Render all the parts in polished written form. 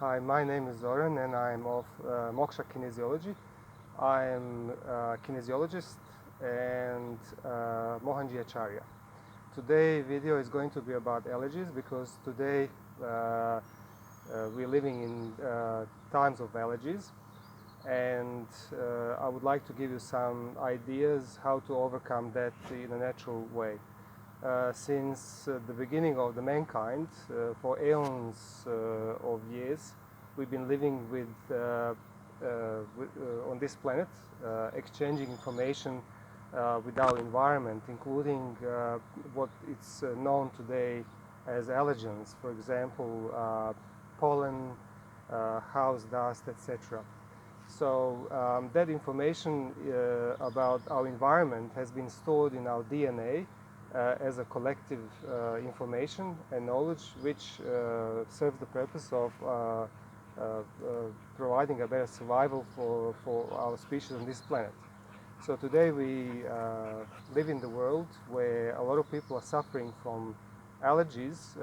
Hi, my name is Zoran and I'm of Moksha Kinesiology. I'm a kinesiologist and Mohanji Acharya. Today's video is going to be about allergies because today we're living in times of allergies, and I would like to give you some ideas how to overcome that in a natural way. Since the beginning of the mankind, for eons of years, we've been living on this planet, exchanging information with our environment, including what it's known today as allergens, for example, pollen, house dust, etc. So that information about our environment has been stored in our DNA as a collective information and knowledge, which serves the purpose of providing a better survival for our species on this planet. So today we live in the world where a lot of people are suffering from allergies,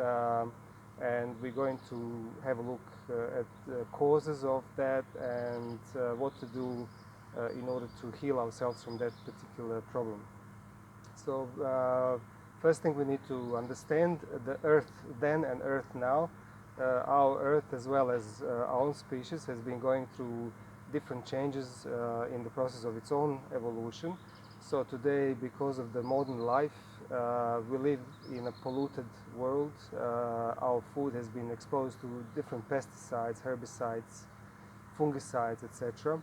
and we're going to have a look at the causes of that and what to do in order to heal ourselves from that particular problem. So first thing we need to understand the Earth then and Earth now. Our Earth, as well as our own species, has been going through different changes in the process of its own evolution. So today, because of the modern life, we live in a polluted world. Our food has been exposed to different pesticides, herbicides, fungicides, etc.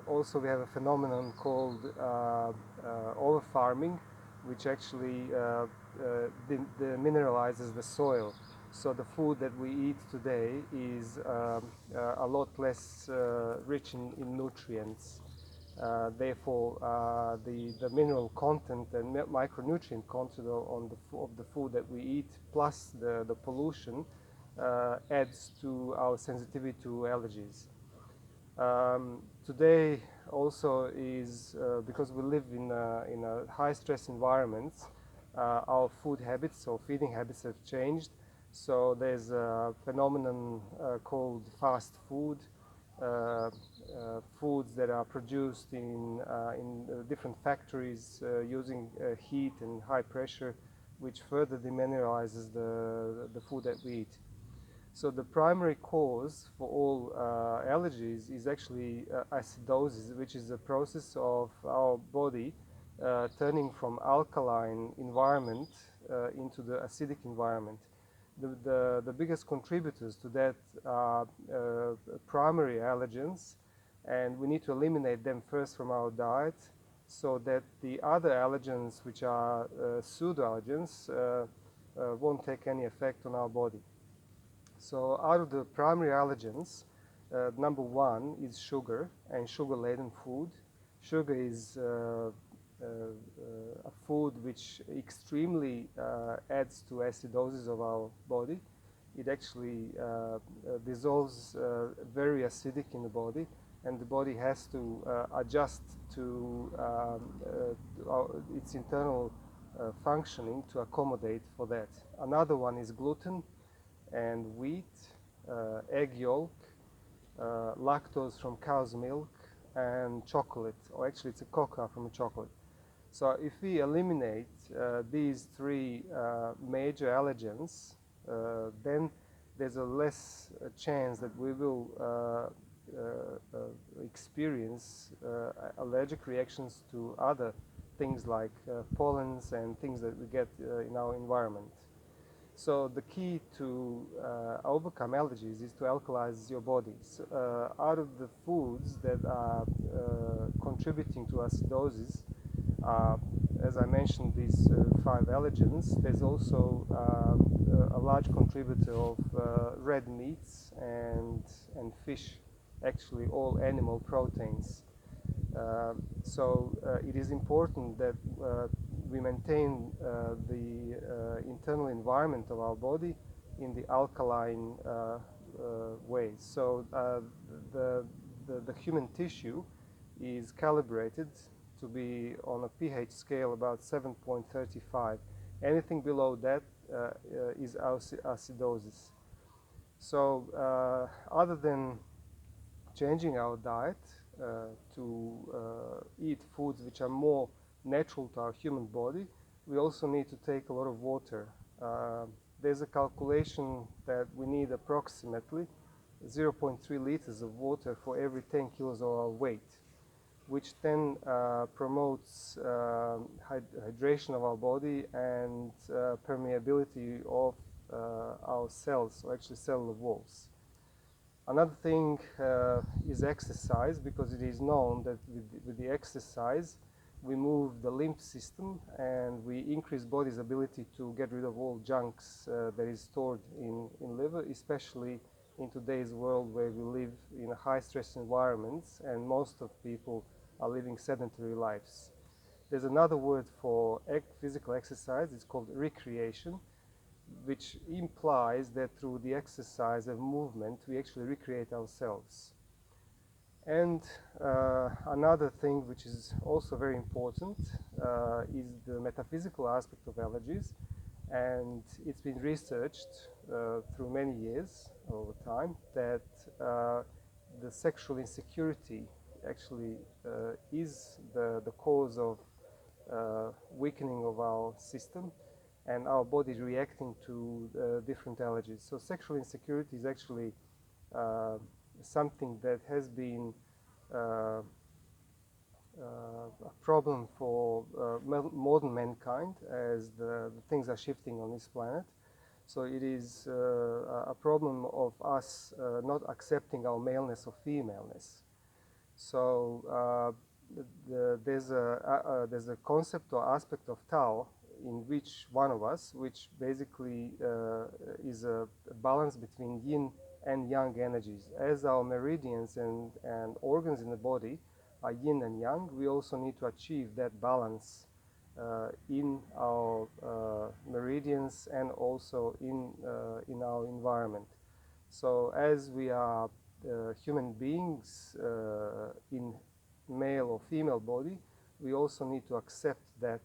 Also, we have a phenomenon called over-farming, which actually demineralizes the soil. So the food that we eat today is a lot less rich in nutrients. Therefore, the mineral content and micronutrient content of the food that we eat, plus the pollution, adds to our sensitivity to allergies. Today also is because we live in a high stress environment, our food habits or feeding habits have changed. So there's a phenomenon called fast food, foods that are produced in different factories using heat and high pressure, which further demineralizes the food that we eat. So the primary cause for all allergies is actually acidosis, which is a process of our body turning from alkaline environment into the acidic environment. The biggest contributors to that are primary allergens, and we need to eliminate them first from our diet so that the other allergens, which are pseudo-allergens, won't take any effect on our body. So out of the primary allergens, number one is sugar and sugar-laden food. Sugar is a food which extremely adds to acidosis of our body. It actually dissolves very acidic in the body, and the body has to adjust to its internal functioning to accommodate for that. Another one is gluten and wheat, egg yolk, lactose from cow's milk, and chocolate, or actually it's a cocoa from a chocolate. So if we eliminate these three major allergens, then there's a less chance that we will experience allergic reactions to other things like pollens and things that we get in our environment. So the key to overcome allergies is to alkalize your body. Out of the foods that are contributing to acidosis, as I mentioned, these 5 allergens, there's also a large contributor of red meats and fish, actually all animal proteins. So it is important that we maintain the internal environment of our body in the alkaline ways. So the human tissue is calibrated to be on a pH scale about 7.35. Anything below that is acidosis. So other than changing our diet to eat foods which are more natural to our human body, we also need to take a lot of water. There's a calculation that we need approximately 0.3 liters of water for every 10 kilos of our weight, which then promotes hydration of our body and permeability of our cells, or actually cellular walls. Another thing is exercise, because it is known that with the exercise we move the lymph system and we increase body's ability to get rid of all junks that is stored in liver, especially in today's world where we live in high stress environments and most of people are living sedentary lives. There's another word for physical exercise, it's called recreation, which implies that through the exercise and movement we actually recreate ourselves. And another thing which is also very important is the metaphysical aspect of allergies, and it's been researched through many years over time that the sexual insecurity actually is the cause of weakening of our system and our body reacting to different allergies. So sexual insecurity is actually something that has been a problem for modern mankind as the things are shifting on this planet. So it is a problem of us not accepting our maleness or femaleness. So there's a concept or aspect of Tao in which one of us, which basically is a balance between yin and yang energies. As our meridians and organs in the body are yin and yang, we also need to achieve that balance in our meridians and also in our environment. So as we are human beings in male or female body, we also need to accept that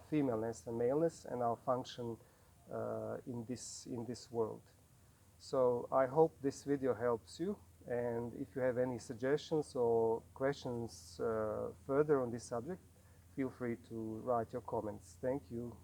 femaleness and maleness and our function in this world. So I hope this video helps you, and if you have any suggestions or questions further on this subject, feel free to write your comments. Thank you.